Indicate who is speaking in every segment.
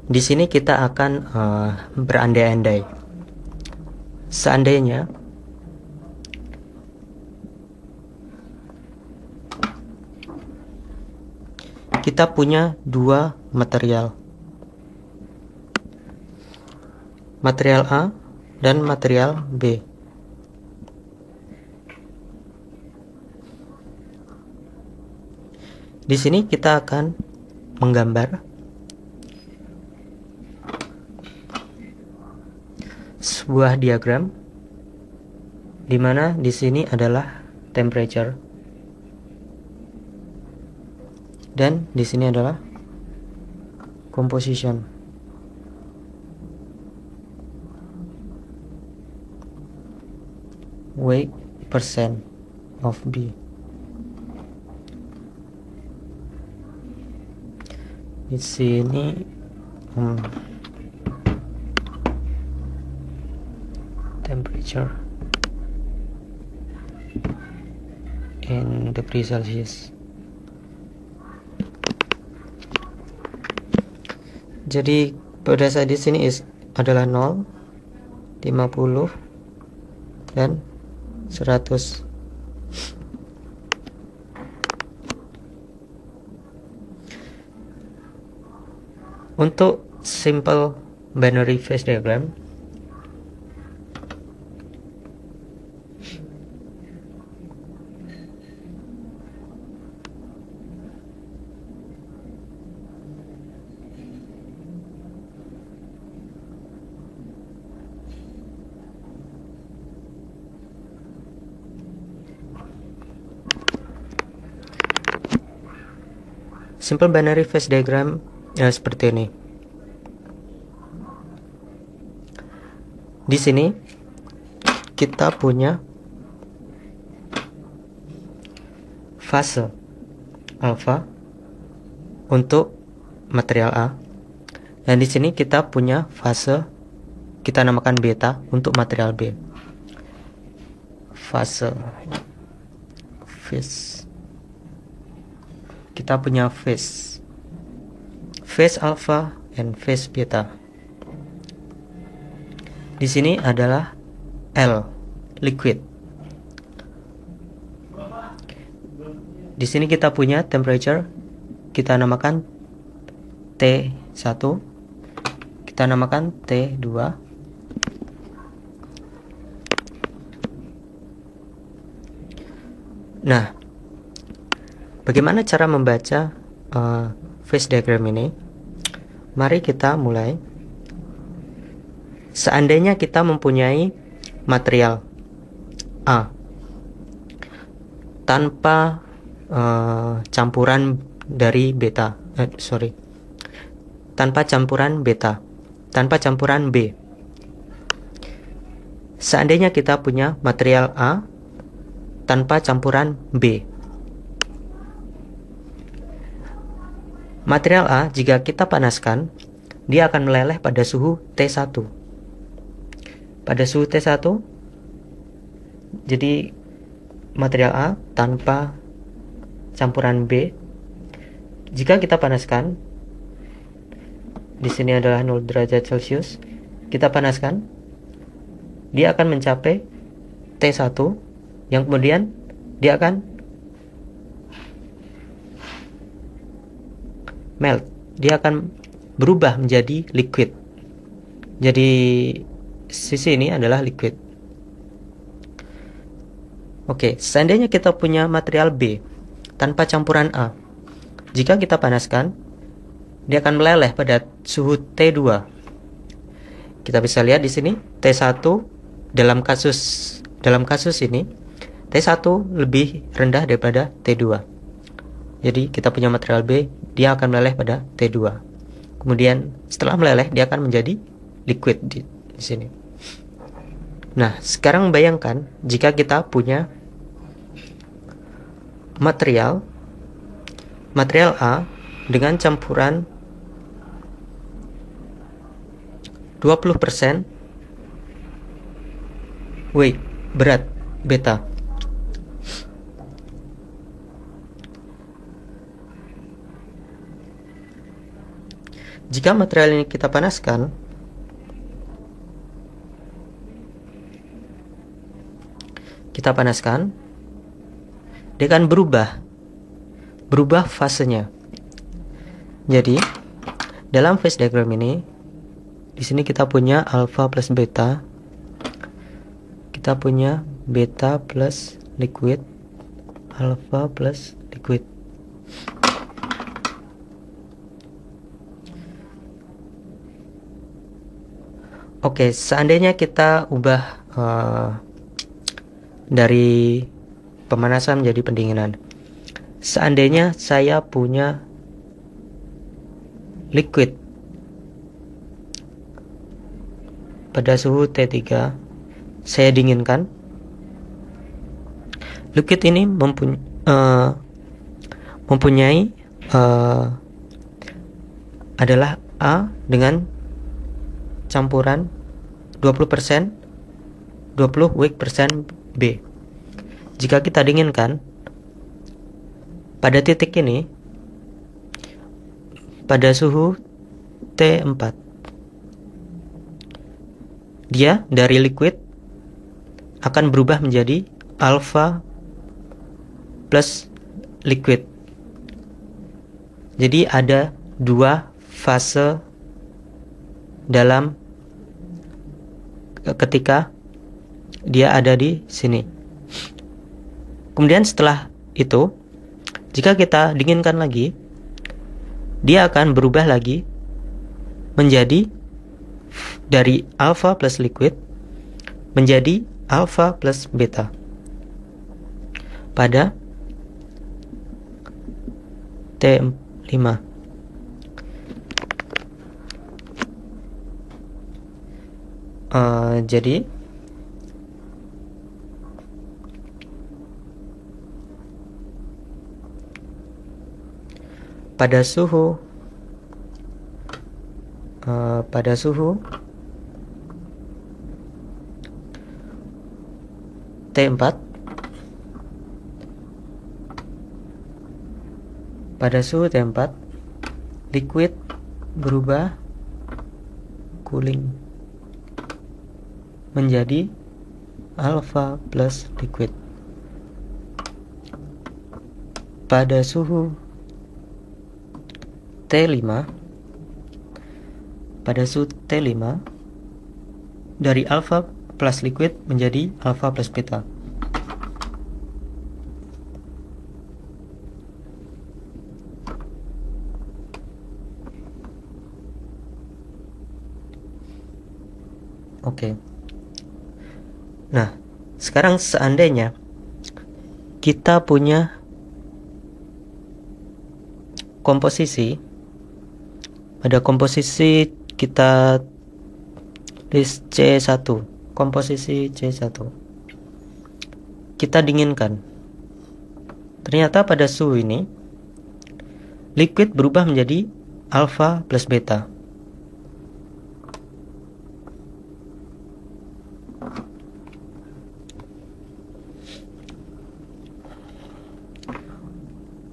Speaker 1: Di sini kita akan berandai-andai. Seandainya kita punya dua material A dan material B. Di sini kita akan menggambar sebuah diagram di mana di sini adalah temperature dan di sini adalah composition. Weight percent of B. Di sini temperature in degree Celsius. Jadi pada saat di sini adalah 0, 50 dan 100. Untuk simple binary phase diagram, simple binary phase diagram seperti ini. Di sini kita punya fase alfa untuk material A, dan di sini kita punya fase kita namakan beta untuk material B. Phase kita punya phase alpha and phase beta. Di sini adalah L, liquid. Di sini kita punya temperature, kita namakan T1, kita namakan T2. Nah, bagaimana cara membaca phase diagram ini? Mari kita mulai. Seandainya kita mempunyai material A tanpa campuran dari beta, tanpa campuran beta, tanpa campuran B. Seandainya kita punya material A tanpa campuran B. Material A jika kita panaskan, dia akan meleleh pada suhu T1. Pada suhu T1, jadi material A tanpa campuran B, jika kita panaskan, di sini adalah 0 derajat Celcius, kita panaskan, dia akan mencapai T1, yang kemudian dia akan melt, dia akan berubah menjadi liquid. Jadi sisi ini adalah liquid. Oke, seandainya kita punya material B tanpa campuran A, jika kita panaskan, dia akan meleleh pada suhu T2. Kita bisa lihat di sini T1 dalam kasus ini T1 lebih rendah daripada T2. Jadi kita punya material B, dia akan meleleh pada T2. Kemudian setelah meleleh dia akan menjadi liquid di sini. Nah, sekarang bayangkan jika kita punya material A dengan campuran 20% weight, berat beta. Jika material ini kita panaskan, dia akan berubah fasenya. Jadi dalam phase diagram ini, di sini kita punya alpha plus beta, kita punya beta plus liquid, alpha plus liquid. Oke, seandainya kita ubah dari pemanasan menjadi pendinginan. Seandainya saya punya liquid pada suhu T3, saya dinginkan. Liquid ini mempunyai adalah A dengan campuran 20% 20 weak persen B. Jika kita dinginkan pada titik ini, pada suhu T4, dia dari liquid akan berubah menjadi alpha plus liquid. Jadi ada dua fase dalam ketika dia ada di sini. Kemudian setelah itu, jika kita dinginkan lagi, dia akan berubah lagi menjadi dari alpha plus liquid menjadi alpha plus beta pada T5. Jadi pada suhu T4, liquid berubah cooling menjadi alpha plus liquid. Pada suhu T5, dari alpha plus liquid menjadi alpha plus beta. Oke. Nah, sekarang seandainya kita punya komposisi, pada komposisi kita list C1, komposisi C1, kita dinginkan. Ternyata pada suhu ini liquid berubah menjadi alpha plus beta.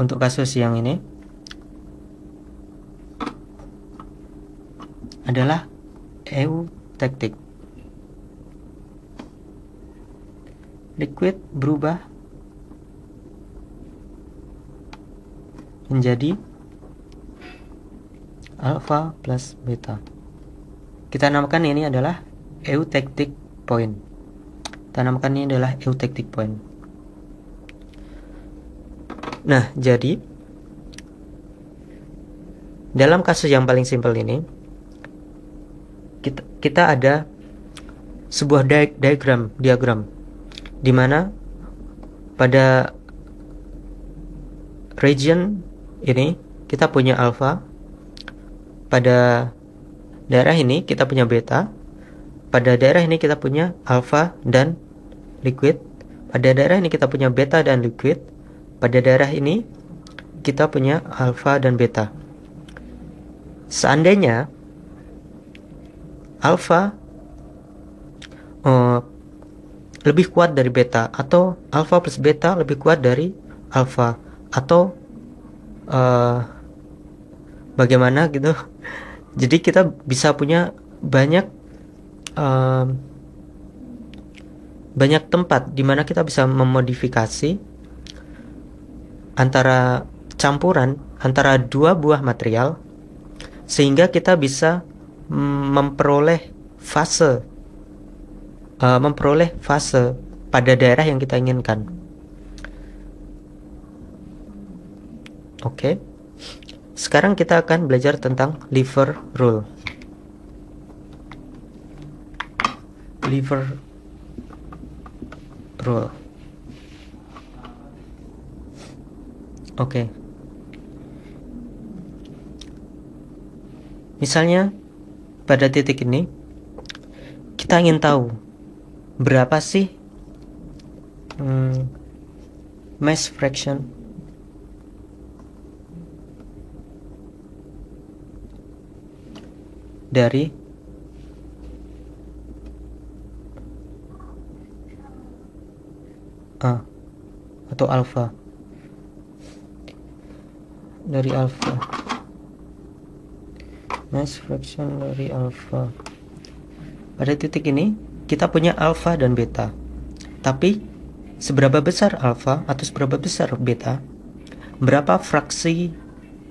Speaker 1: Untuk kasus yang ini adalah eutectic. Liquid berubah menjadi alpha plus beta. Kita namakan ini adalah eutectic point. Nah, jadi dalam kasus yang paling simpel ini, kita ada sebuah diagram di mana pada region ini kita punya alpha, pada daerah ini kita punya beta, pada daerah ini kita punya alpha dan liquid, pada daerah ini kita punya beta dan liquid, pada daerah ini kita punya alpha dan beta. Seandainya alpha lebih kuat dari beta, atau alpha plus beta lebih kuat dari alpha, atau bagaimana gitu. Jadi kita bisa punya banyak banyak tempat di mana kita bisa memodifikasi antara campuran antara dua buah material sehingga kita bisa memperoleh fase pada daerah yang kita inginkan. Oke. Sekarang kita akan belajar tentang lever rule. Lever rule. Oke. Misalnya pada titik ini kita ingin tahu berapa sih mass fraction dari A atau alpha, dari alpha, mass fraction dari alpha. Pada titik ini kita punya alpha dan beta, tapi seberapa besar alpha atau seberapa besar beta, berapa fraksi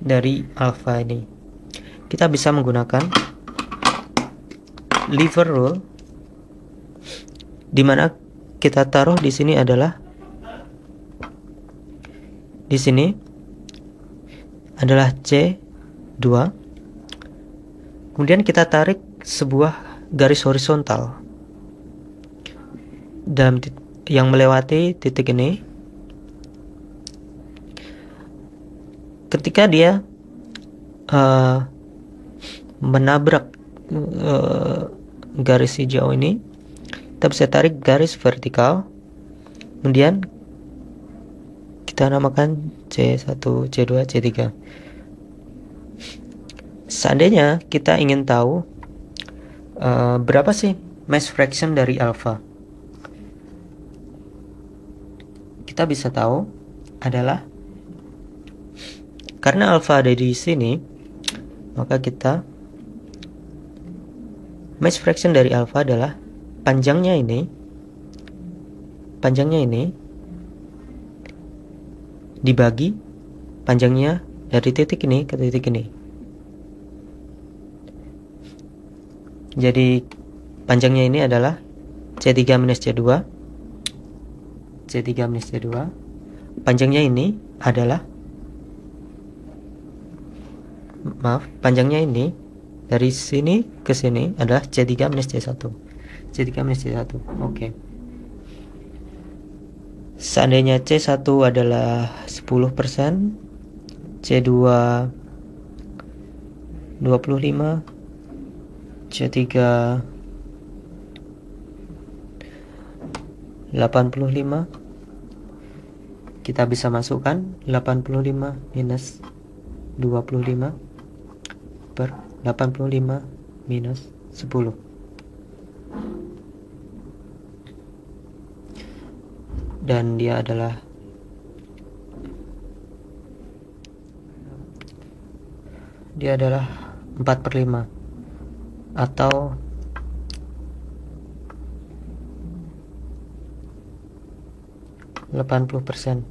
Speaker 1: dari alpha ini. Kita bisa menggunakan lever rule, di mana kita taruh di sini adalah C2. Kemudian kita tarik sebuah garis horizontal yang melewati titik ini. Ketika dia menabrak garis hijau ini, kita bisa tarik garis vertikal, kemudian kita namakan C1, C2, C3. Seandainya kita ingin tahu berapa sih mass fraction dari alpha, kita bisa tahu adalah karena alpha ada di sini, maka kita mass fraction dari alpha adalah panjangnya ini dibagi panjangnya dari titik ini ke titik ini. Jadi panjangnya ini adalah C3 minus C2. Panjangnya ini adalah panjangnya ini dari sini ke sini adalah C3 minus C1. Oke. Seandainya C1 adalah 10%, C2 25, C3 85, kita bisa masukkan 85 minus 25 per 85 minus 10. Dan dia adalah dia adalah 4/5 atau 80%.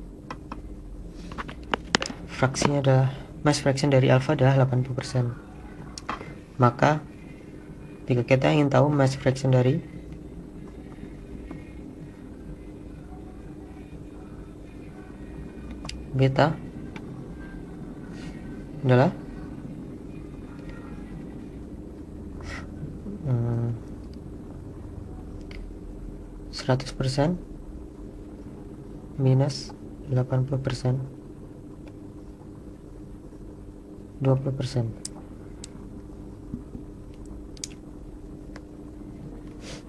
Speaker 1: Fraksinya adalah mass fraction dari alpha adalah 80%. Maka jika kita ingin tahu mass fraction dari beta adalah 100% minus 80%, 20%.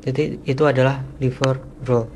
Speaker 1: Jadi itu adalah lever rule.